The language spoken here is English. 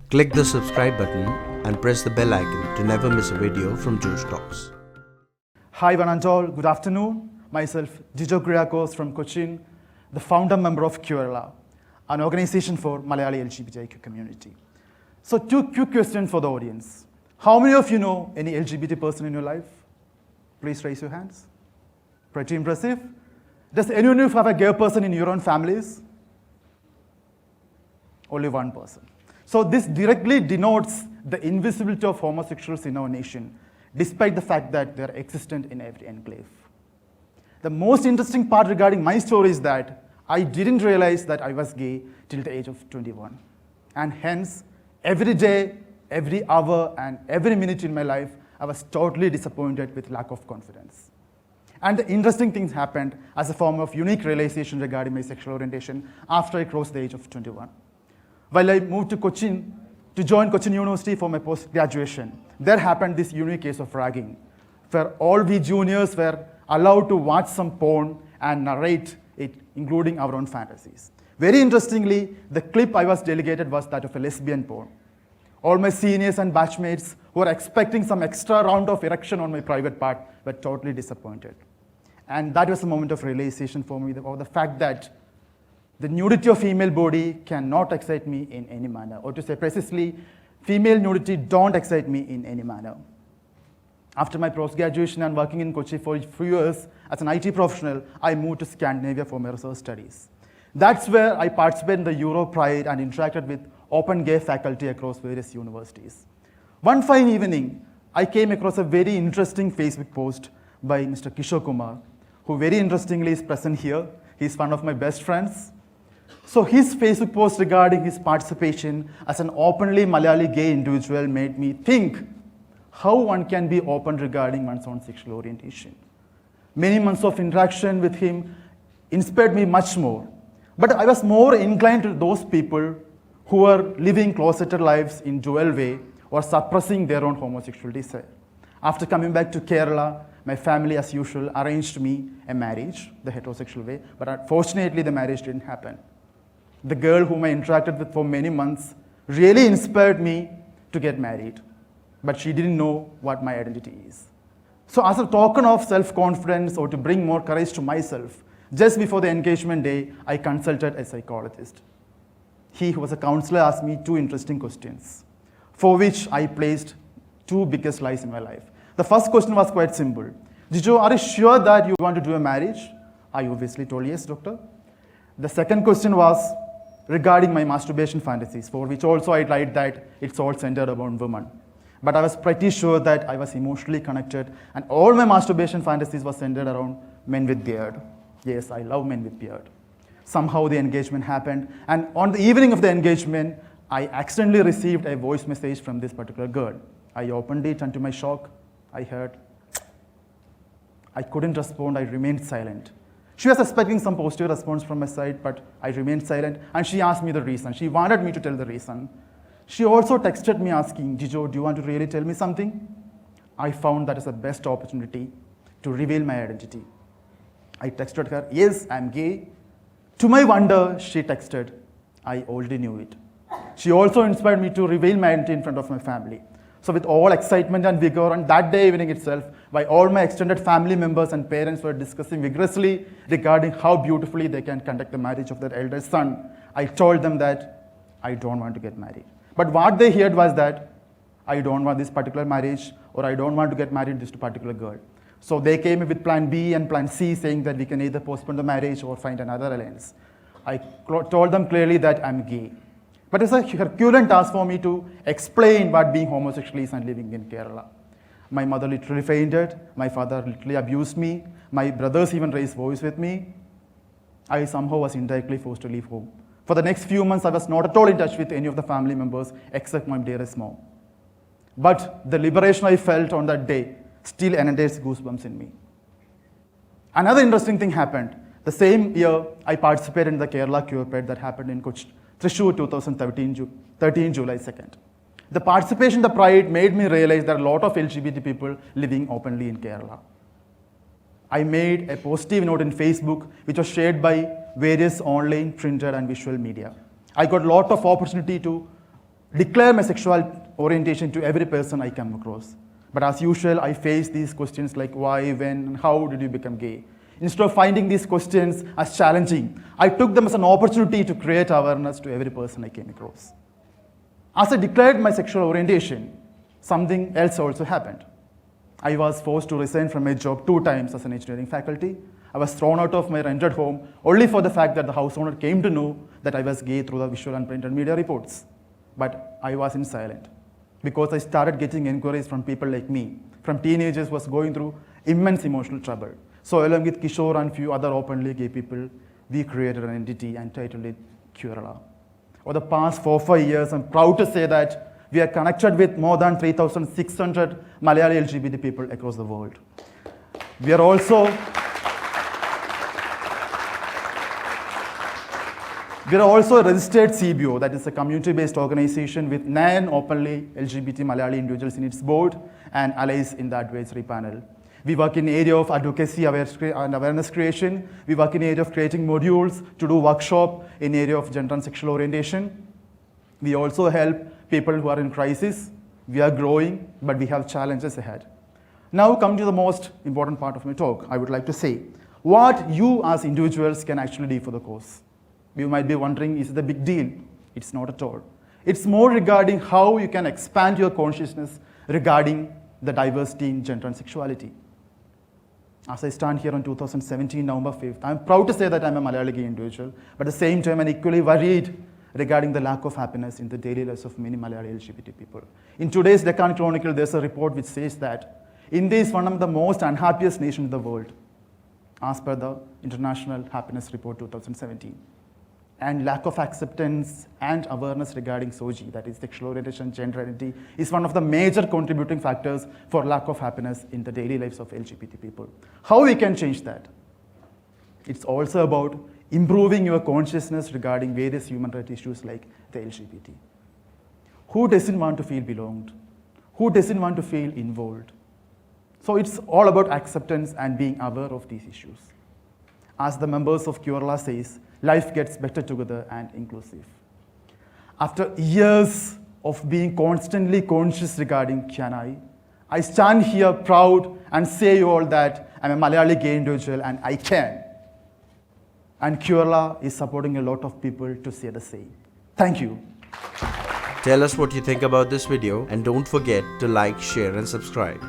Click the subscribe button and press the bell icon to never miss a video from Josh Talks. Hi, one and all. Good afternoon. Myself, Jijo Kyriakos from Cochin, the founder member of Kerala, an organization for Malayali LGBTIQ community. So, two quick questions for the audience. How many of you know any LGBT person in your life? Please raise your hands. Pretty impressive. Does anyone of you have a gay person in your own families? Only one person. So this directly denotes the invisibility of homosexuals in our nation, despite the fact that they're existent in every enclave. The most interesting part regarding my story is that I didn't realize that I was gay till the age of 21. And hence, every day, every hour, and every minute in my life, I was totally disappointed with lack of confidence. And the interesting things happened as a form of unique realization regarding my sexual orientation after I crossed the age of 21. While I moved to Cochin to join Cochin University for my post-graduation, there happened this unique case of ragging, where all we juniors were allowed to watch some porn and narrate it, including our own fantasies. Very interestingly, the clip I was delegated was that of a lesbian porn. All my seniors and batchmates who were expecting some extra round of erection on my private part were totally disappointed. And that was a moment of realization for me about the fact that the nudity of female body cannot excite me in any manner. Or to say precisely, female nudity don't excite me in any manner. After my post-graduation and working in Kochi for a few years as an IT professional, I moved to Scandinavia for my research studies. That's where I participated in the Euro Pride and interacted with open gay faculty across various universities. One fine evening, I came across a very interesting Facebook post by Mr. Kishore Kumar, who very interestingly is present here. He's one of my best friends. So his Facebook post regarding his participation as an openly Malayali gay individual made me think how one can be open regarding one's own sexual orientation. Many months of interaction with him inspired me much more. But I was more inclined to those people who were living closeted lives in dual way or suppressing their own homosexual desire. After coming back to Kerala, my family, as usual, arranged me a marriage, the heterosexual way, but unfortunately the marriage didn't happen. The girl whom I interacted with for many months really inspired me to get married, but she didn't know what my identity is. So as a token of self-confidence or to bring more courage to myself, just before the engagement day, I consulted a psychologist. He, who was a counselor, asked me two interesting questions, for which I placed two biggest lies in my life. The first question was quite simple. Jijo, are you sure that you want to do a marriage? I obviously told yes, doctor. The second question was regarding my masturbation fantasies, for which also I lied that it's all centered around women. But I was pretty sure that I was emotionally connected and all my masturbation fantasies were centered around men with beard. Yes, I love men with beard. Somehow the engagement happened, and on the evening of the engagement, I accidentally received a voice message from this particular girl. I opened it, and to my shock, I heard, I couldn't respond, I remained silent. She was expecting some positive response from my side, but I remained silent, and she asked me the reason. She wanted me to tell the reason. She also texted me asking, Jijo, do you want to really tell me something? I found that as the best opportunity to reveal my identity. I texted her, yes, I'm gay. To my wonder, she texted, I already knew it. She also inspired me to reveal my identity in front of my family. So with all excitement and vigor, on that day evening itself, while all my extended family members and parents were discussing vigorously regarding how beautifully they can conduct the marriage of their eldest son, I told them that I don't want to get married. But what they heard was that I don't want this particular marriage, or I don't want to get married to this particular girl. So they came with plan B and plan C, saying that we can either postpone the marriage or find another alliance. I told them clearly that I'm gay. But it's a Herculean task for me to explain what being homosexual is and living in Kerala. My mother literally fainted. My father literally abused me. My brothers even raised voice with me. I somehow was indirectly forced to leave home. For the next few months, I was not at all in touch with any of the family members except my dearest mom. But the liberation I felt on that day still enacts goosebumps in me. Another interesting thing happened. The same year, I participated in the Kerala Queer Pride that happened in Thrissur 2013, July 2nd. The participation in the Pride made me realize there are a lot of LGBT people living openly in Kerala. I made a positive note in Facebook, which was shared by various online, printed, and visual media. I got a lot of opportunity to declare my sexual orientation to every person I come across. But as usual, I face these questions like why, when, how did you become gay? Instead of finding these questions as challenging, I took them as an opportunity to create awareness to every person I came across. As I declared my sexual orientation, something else also happened. I was forced to resign from my job 2 times as an engineering faculty. I was thrown out of my rented home only for the fact that the house owner came to know that I was gay through the visual and printed media reports. But I wasn't silent because I started getting inquiries from people like me, from teenagers who was going through immense emotional trouble. So along with Kishore and few other openly gay people, we created an entity and titled it Curala. Over the past 4-5 years, I'm proud to say that we are connected with more than 3,600 Malayali LGBT people across the world. We are also a registered CBO, that is a community-based organization with 9 openly LGBT Malayali individuals in its board and allies in the advisory panel. We work in the area of advocacy and awareness creation. We work in the area of creating modules to do workshop in the area of gender and sexual orientation. We also help people who are in crisis. We are growing, but we have challenges ahead. Now come to the most important part of my talk. I would like to say what you as individuals can actually do for the cause. You might be wondering, is it a big deal? It's not at all. It's more regarding how you can expand your consciousness regarding the diversity in gender and sexuality. As I stand here on 2017, November 5th, I'm proud to say that I'm a Malayali gay individual, but at the same time, I'm equally worried regarding the lack of happiness in the daily lives of many Malayali LGBT people. In today's Deccan Chronicle, there's a report which says that India is one of the most unhappiest nations in the world, as per the International Happiness Report 2017. And lack of acceptance and awareness regarding SOGI, that is sexual orientation, gender identity, is one of the major contributing factors for lack of happiness in the daily lives of LGBT people. How we can change that? It's also about improving your consciousness regarding various human rights issues like the LGBT. Who doesn't want to feel belonged? Who doesn't want to feel involved? So it's all about acceptance and being aware of these issues. As the members of Curala says, life gets better together and inclusive. After years of being constantly conscious regarding Kyanai, I stand here proud and say you all that I'm a Malayali gay individual and I can. And Curala is supporting a lot of people to say the same. Thank you. Tell us what you think about this video and don't forget to like, share and subscribe.